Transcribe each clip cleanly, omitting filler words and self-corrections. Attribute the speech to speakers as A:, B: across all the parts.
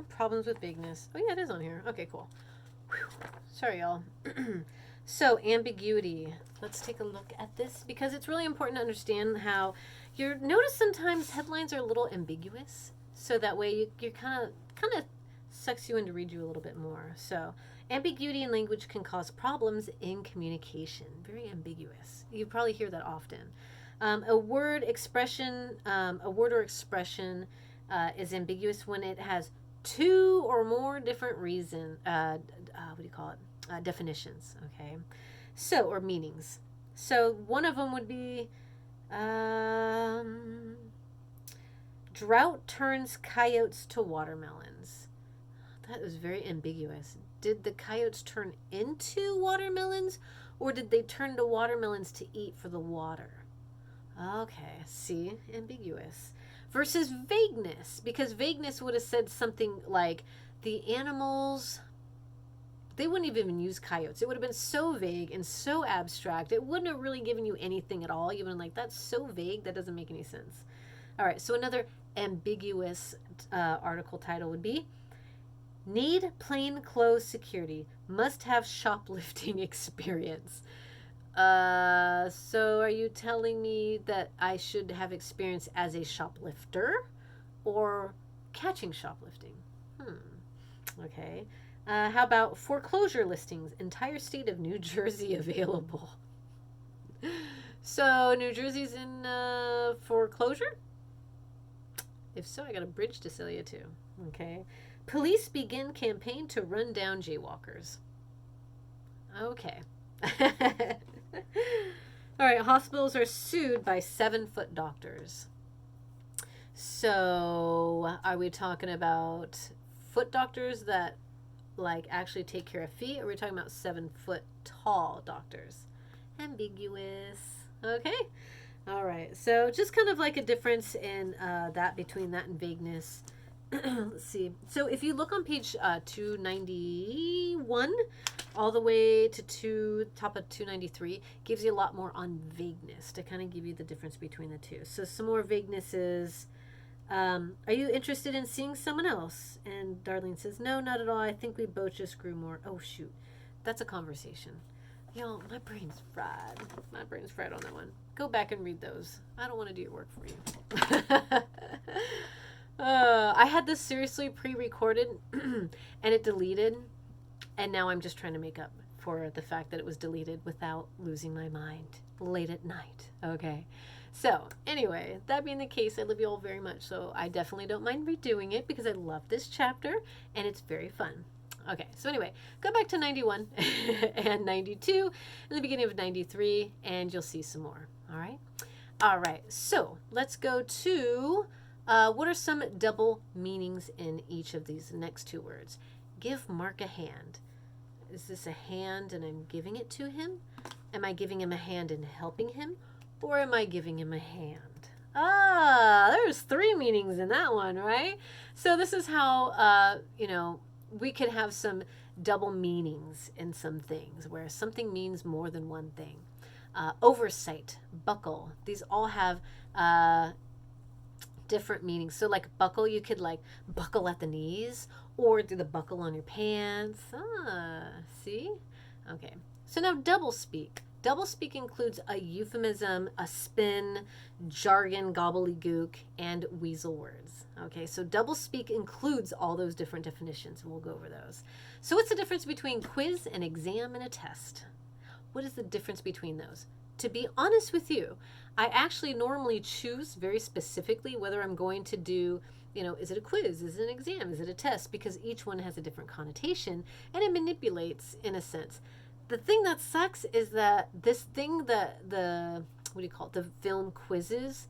A: Problems with vagueness. Oh yeah, it is on here. Okay, cool. Whew. Sorry, y'all. So, ambiguity. Let's take a look at this because it's really important to understand how you notice sometimes headlines are a little ambiguous. So that way you kind of sucks you in to read you a little bit more. So, ambiguity in language can cause problems in communication. Very ambiguous. You probably hear that often. A word or expression is ambiguous when it has two or more different what do you call it? Definitions, okay? So, or meanings. So, one of them would be drought turns coyotes to watermelons. That was very ambiguous. Did the coyotes turn into watermelons or did they turn to watermelons to eat for the water? Okay, see, ambiguous. Versus vagueness, because vagueness would have said something like the animals, they wouldn't have even used coyotes. It would have been so vague and so abstract. It wouldn't have really given you anything at all. You'd been like, that's so vague, that doesn't make any sense. All right, so another ambiguous article title would be Need plain clothes security. Must have shoplifting experience. So are you telling me that I should have experience as a shoplifter or catching shoplifting? Okay. How about foreclosure listings? Entire state of New Jersey available. So New Jersey's in foreclosure? If so, I got a bridge to sell you to. Okay. Police begin campaign to run down jaywalkers. Okay. All right, hospitals are sued by 7-foot doctors. So, are we talking about foot doctors that like actually take care of feet, or are we talking about 7-foot tall doctors? Ambiguous. Okay. All right. So, just kind of like a difference in that between that and vagueness. Let's see. So if you look on page 291 all the way to top of 293, gives you a lot more on vagueness to kind of give you the difference between the two. So some more vagueness is, are you interested in seeing someone else? And Darlene says, no, not at all. I think we both just grew more. Oh, shoot. That's a conversation. Y'all, my brain's fried. My brain's fried on that one. Go back and read those. I don't want to do your work for you. I had this seriously pre-recorded and it deleted, and now I'm just trying to make up for the fact that it was deleted without losing my mind late at night. Okay. So anyway, that being the case, I love you all very much. So I definitely don't mind redoing it because I love this chapter and it's very fun. Okay, so anyway, go back to 91 and 92 and the beginning of 93 and you'll see some more. All right. All right. So let's go to what are some double meanings in each of these next two words? Give Mark a hand. Is this a hand and I'm giving it to him? Am I giving him a hand and helping him? Or am I giving him a hand? There's 3 meanings in that one, right? So this is how, we could have some double meanings in some things where something means more than one thing. Oversight, buckle, these all have different meanings. So like buckle, you could like buckle at the knees or do the buckle on your pants. See? Okay. So now double speak. Double speak includes a euphemism, a spin, jargon, gobbledygook, and weasel words. Okay, so double speak includes all those different definitions, and we'll go over those. So what's the difference between quiz, an exam, and a test? What is the difference between those? To be honest with you, I actually normally choose very specifically whether I'm going to do, is it a quiz? Is it an exam? Is it a test? Because each one has a different connotation and it manipulates in a sense. The thing that sucks is that this thing that the film quizzes,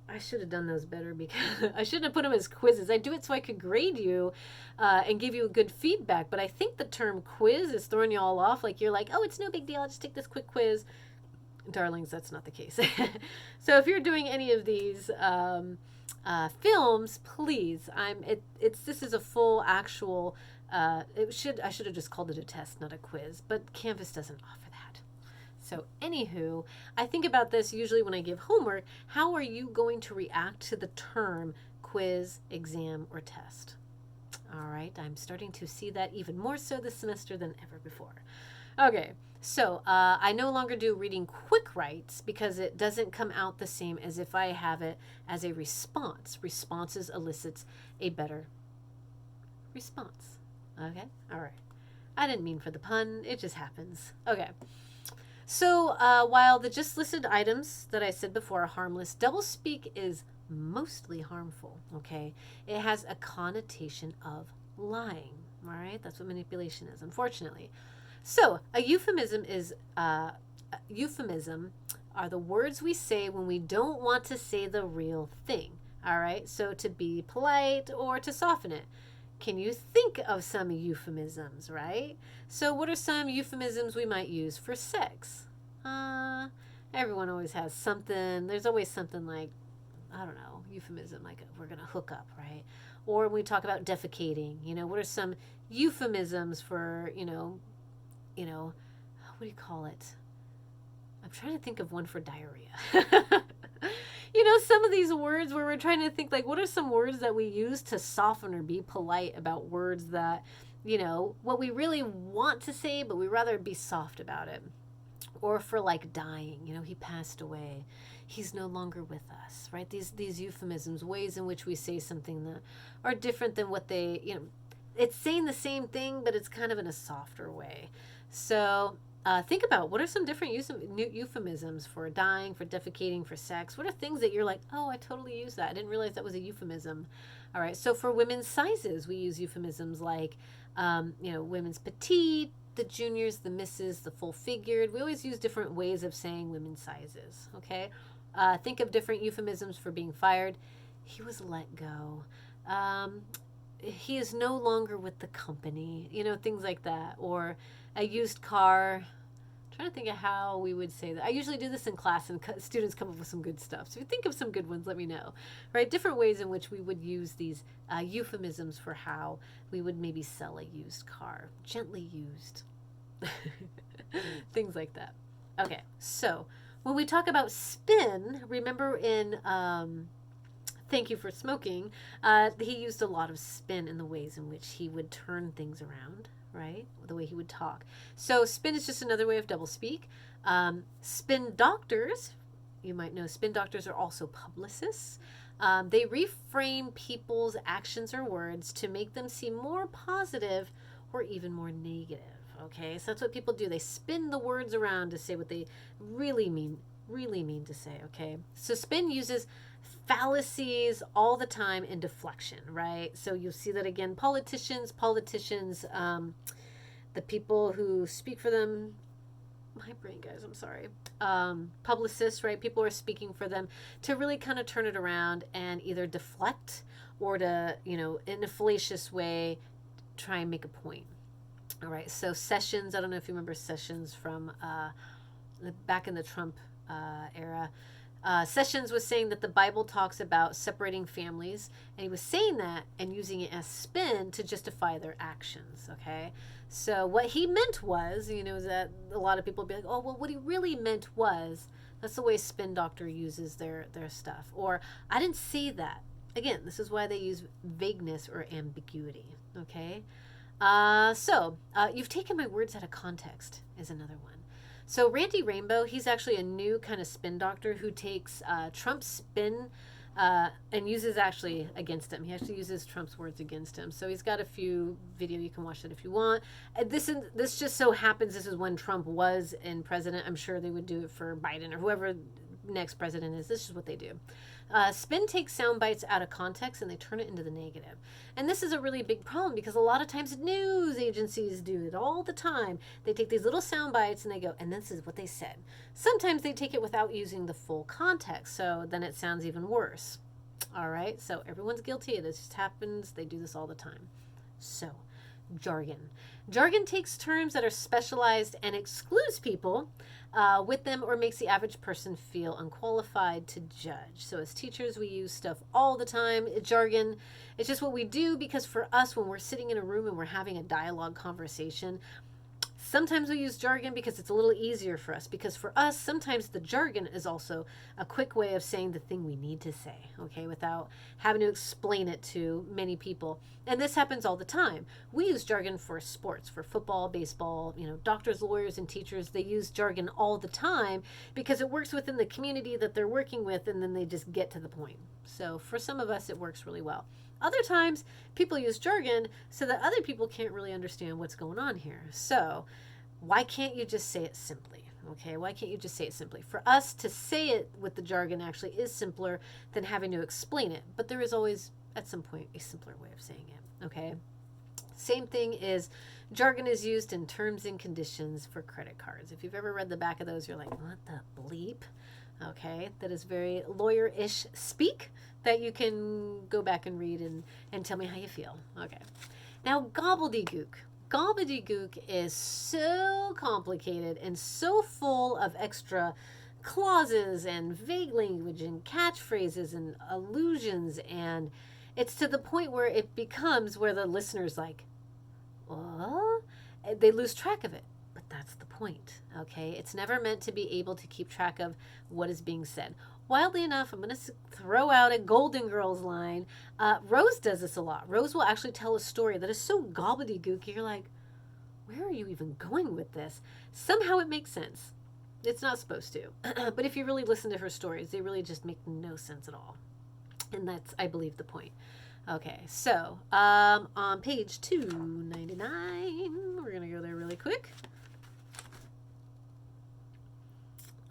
A: I should have done those better because I shouldn't have put them as quizzes. I do it so I could grade you and give you good feedback. But I think the term quiz is throwing you all off. Like you're like, oh, it's no big deal. I'll just take this quick quiz. Darlings, that's not the case. So if you're doing any of these films, please, this is a full actual. I should have just called it a test, not a quiz. But Canvas doesn't offer that. So anywho, I think about this usually when I give homework. How are you going to react to the term quiz, exam, or test? All right, I'm starting to see that even more so this semester than ever before. Okay, so I no longer do reading quick writes because it doesn't come out the same as if I have it as a response. Responses elicits a better response. Okay, all right. I didn't mean for the pun, it just happens. Okay. So while the just listed items that I said before are harmless, doublespeak is mostly harmful, okay? It has a connotation of lying, all right? That's what manipulation is, unfortunately. So a euphemism is euphemism are the words we say when we don't want to say the real thing, all right? So to be polite or to soften it. Can you think of some euphemisms, right? So what are some euphemisms we might use for sex? Everyone always has something. There's always something like, I don't know, euphemism, like we're going to hook up, right? Or when we talk about defecating, what are some euphemisms for, what do you call it? I'm trying to think of one for diarrhea. Some of these words where we're trying to think, like, what are some words that we use to soften or be polite about words that, what we really want to say, but we rather be soft about it. Or for, like, dying, he passed away. He's no longer with us, right? These euphemisms, ways in which we say something that are different than what they, it's saying the same thing, but it's kind of in a softer way. So think about what are some different euphemisms for dying, for defecating, for sex. What are things that you're like, oh, I totally use that. I didn't realize that was a euphemism. All right. So for women's sizes, we use euphemisms like, women's petite, the juniors, the misses, the full figured. We always use different ways of saying women's sizes. Okay. Think of different euphemisms for being fired. He was let go. He is no longer with the company. Things like that. Or a used car. I'm trying to think of how we would say that. I usually do this in class and students come up with some good stuff. So if you think of some good ones, let me know. Right? Different ways in which we would use these euphemisms for how we would maybe sell a used car. Gently used. Things like that. Okay, so when we talk about spin, remember in Thank You for Smoking, he used a lot of spin in the ways in which he would turn things around, right? The way he would talk. So spin is just another way of doublespeak. Spin doctors, you might know spin doctors are also publicists. They reframe people's actions or words to make them seem more positive or even more negative. Okay, so that's what people do. They spin the words around to say what they really mean to say. Okay, so spin uses fallacies all the time and deflection, right? So you'll see that again. Politicians, the people who speak for them. My brain, guys, I'm sorry. Publicists, right? People are speaking for them to really kind of turn it around and either deflect or to, in a fallacious way, try and make a point. All right. So Sessions, I don't know if you remember Sessions from back in the Trump era. Sessions was saying that the Bible talks about separating families, and he was saying that and using it as spin to justify their actions. Okay. So what he meant was, is that a lot of people would be like, oh, well, what he really meant was, that's the way spin doctor uses their stuff. Or I didn't say that. Again, this is why they use vagueness or ambiguity. Okay. So you've taken my words out of context is another one. So Randy Rainbow, he's actually a new kind of spin doctor who takes Trump's spin and uses actually against him. He actually uses Trump's words against him. So he's got a few video. You can watch it if you want. This just so happens this is when Trump was in president. I'm sure they would do it for Biden or whoever next president is. This is what they do. Spin takes sound bites out of context and they turn it into the negative. And this is a really big problem because a lot of times news agencies do it all the time. They take these little sound bites and they go, and this is what they said. Sometimes they take it without using the full context, so then it sounds even worse. All right, so everyone's guilty. It just happens. They do this all the time. So, jargon. Jargon takes terms that are specialized and excludes people with them or makes the average person feel unqualified to judge. So as teachers, we use stuff all the time. Jargon, it's just what we do because for us, when we're sitting in a room and we're having a dialogue conversation, Sometimes we use jargon because it's a little easier for us, because for us, sometimes the jargon is also a quick way of saying the thing we need to say, okay, without having to explain it to many people. And this happens all the time. We use jargon for sports, for football, baseball, doctors, lawyers, and teachers. They use jargon all the time because it works within the community that they're working with, and then they just get to the point. So for some of us, it works really well. Other times, people use jargon so that other people can't really understand what's going on here. So why can't you just say it simply? Okay, why can't you just say it simply? For us to say it with the jargon actually is simpler than having to explain it. But there is always, at some point, a simpler way of saying it. Okay? Same thing is jargon is used in terms and conditions for credit cards. If you've ever read the back of those, you're like, what the bleep? Okay, that is very lawyer-ish speak that you can go back and read and tell me how you feel. Okay. Now, gobbledygook. Gobbledygook is so complicated and so full of extra clauses and vague language and catchphrases and allusions, and it's to the point where it becomes where the listener's like, what? They lose track of it. But that's the point, okay? It's never meant to be able to keep track of what is being said. Wildly enough, I'm going to throw out a Golden Girls line. Rose does this a lot. Rose will actually tell a story that is so gobbledygook, you're like, where are you even going with this? Somehow it makes sense. It's not supposed to. But if you really listen to her stories, they really just make no sense at all. And that's, I believe, the point. Okay, so on page 299, we're going to go there really quick.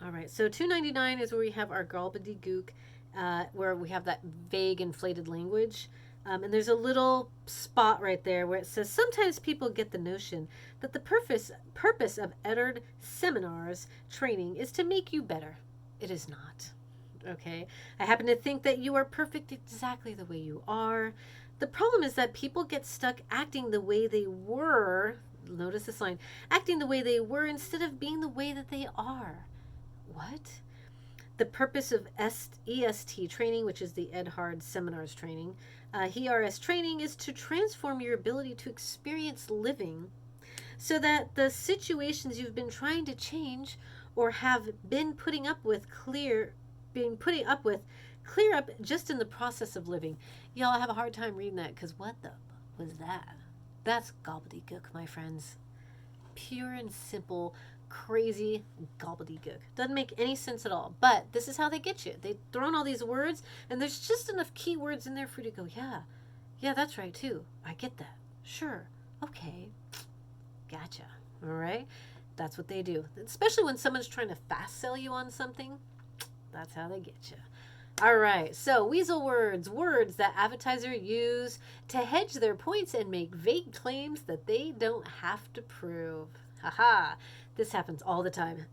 A: All right, so 299 is where we have our gobbledygook, where we have that vague, inflated language. And there's a little spot right there where it says, sometimes people get the notion that the purpose of Eddard seminars training is to make you better. It is not. Okay, I happen to think that you are perfect exactly the way you are. The problem is that people get stuck acting the way they were. Notice this line, acting the way they were instead of being the way that they are. What? The purpose of EST training, which is the Eddard Seminars training, ERS training, is to transform your ability to experience living so that the situations you've been trying to change or have been putting up with clear up just in the process of living. Y'all, I have a hard time reading that because what the was that? That's gobbledygook, my friends. Pure and simple, crazy gobbledygook. Doesn't make any sense at all. But this is how they get you. They throw in all these words, and there's just enough keywords in there for you to go, yeah, that's right too. I get that. Sure. Okay. Gotcha. All right. That's what they do. Especially when someone's trying to fast sell you on something. That's how they get you. All right, so weasel words, words that advertisers use to hedge their points and make vague claims that they don't have to prove. Haha, this happens all the time.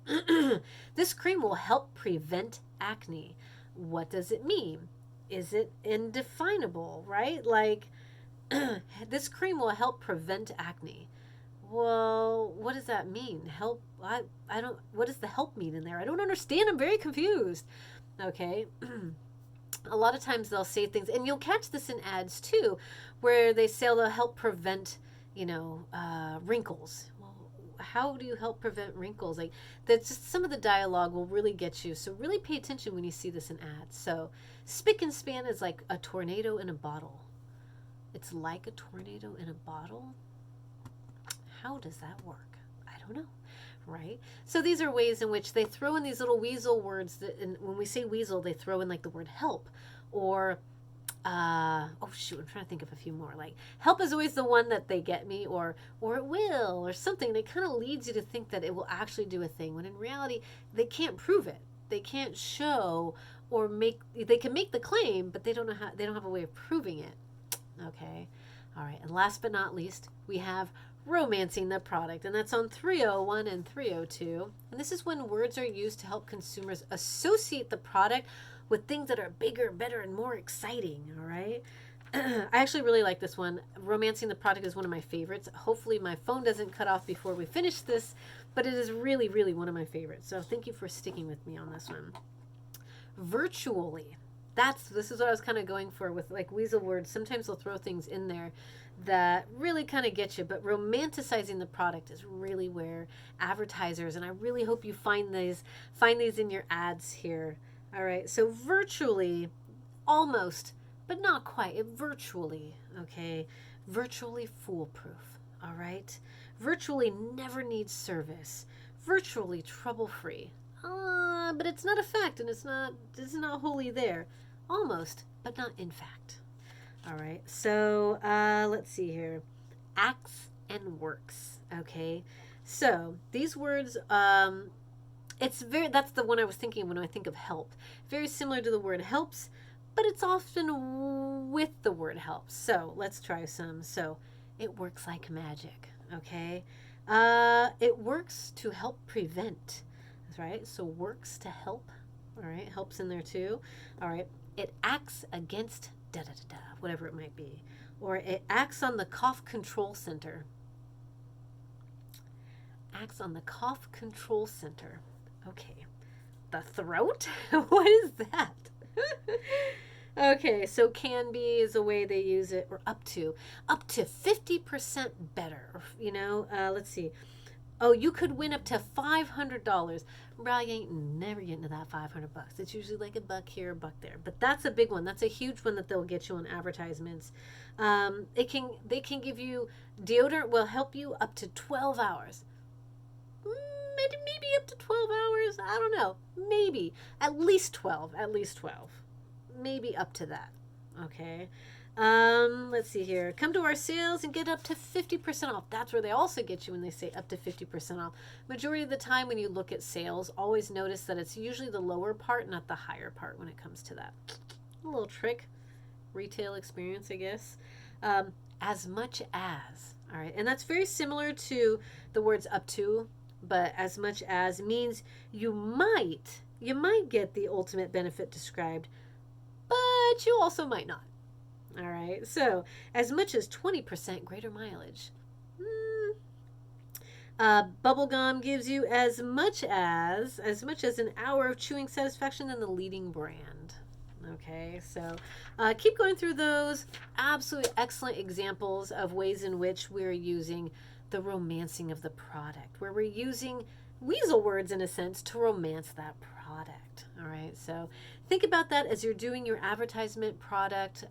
A: This cream will help prevent acne. What does it mean? Is it indefinable, right? Like, this cream will help prevent acne. Well, what does that mean? Help? I don't, what does the help mean in there? I don't understand. I'm very confused. Okay. A lot of times they'll say things, and you'll catch this in ads too, where they say they'll help prevent, wrinkles. Well, how do you help prevent wrinkles? Like, that's just some of the dialogue will really get you. So really pay attention when you see this in ads. So spick and span is like a tornado in a bottle. It's like a tornado in a bottle. How does that work? I don't know. Right? So these are ways in which they throw in these little weasel words that, and when we say weasel, they throw in like the word help or, I'm trying to think of a few more. Like help is always the one that they get me, or it will, or something. It kind of leads you to think that it will actually do a thing when in reality, they can't prove it. They can't show or they can make the claim, but they don't have a way of proving it. Okay. All right. And last but not least, we have romancing the product, and that's on 301 and 302. And this is when words are used to help consumers associate the product with things that are bigger, better, and more exciting. All right. I actually really like this one. Romancing the product is one of my favorites. Hopefully my phone doesn't cut off before we finish this, but it is really, really one of my favorites. So thank you for sticking with me on this one. Virtually. This is what I was kind of going for with like Weasel Words. Sometimes they'll throw things in there that really kind of get you, but romanticizing the product is really where advertisers, and I really hope you find these in your ads here. All right, so virtually, almost, but not quite, virtually, okay, virtually foolproof. All right, virtually never needs service, virtually trouble-free. But it's not a fact, and it's not wholly there. Almost, but not in fact. All right, so let's see here. Acts and works, okay? So these words, that's the one I was thinking when I think of help. Very similar to the word helps, but it's often with the word helps. So let's try some. So it works like magic, okay? It works to help prevent, that's right? So works to help, all right? Helps in there too, all right? It acts against da-da-da-da, whatever it might be. Or it acts on the cough control center. Acts on the cough control center. Okay. The throat? What is that? Okay, so can be is a way they use it, or up to 50% better. You know, let's see. Oh, you could win up to $500. Well, you ain't never getting to that $500. It's usually like a buck here, a buck there. But that's a big one. That's a huge one that they'll get you on advertisements. They can give you deodorant will help you up to 12 hours. Maybe up to 12 hours. I don't know. Maybe at least 12. At least 12. Maybe up to that. Okay. Let's see here. Come to our sales and get up to 50% off. That's where they also get you when they say up to 50% off. Majority of the time when you look at sales, always notice that it's usually the lower part, not the higher part when it comes to that. A little trick. Retail experience, I guess. As much as. All right. And that's very similar to the words up to, but as much as means you might get the ultimate benefit described, but you also might not. All right, so as much as 20% greater mileage. Bubblegum gives you as much as an hour of chewing satisfaction than the leading brand. Okay, so keep going through those. Absolutely excellent examples of ways in which we're using the romancing of the product, where we're using Weasel Words in a sense to romance that product. All right, so think about that as you're doing your advertisement project.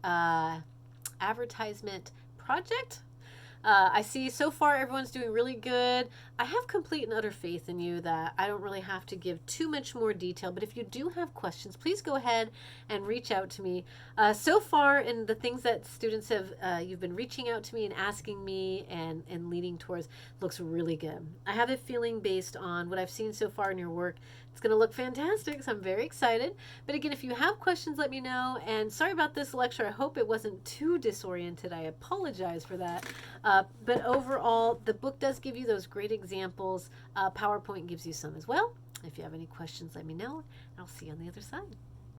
A: I see so far everyone's doing really good. I have complete and utter faith in you that I don't really have to give too much more detail, but if you do have questions, please go ahead and reach out to me. So far in the things that students have, you've been reaching out to me and asking me and leading towards looks really good. I have a feeling based on what I've seen so far in your work, it's going to look fantastic, so I'm very excited. But again, if you have questions, let me know. And sorry about this lecture. I hope it wasn't too disoriented. I apologize for that. But overall, the book does give you those great examples. PowerPoint gives you some as well. If you have any questions, let me know. I'll see you on the other side.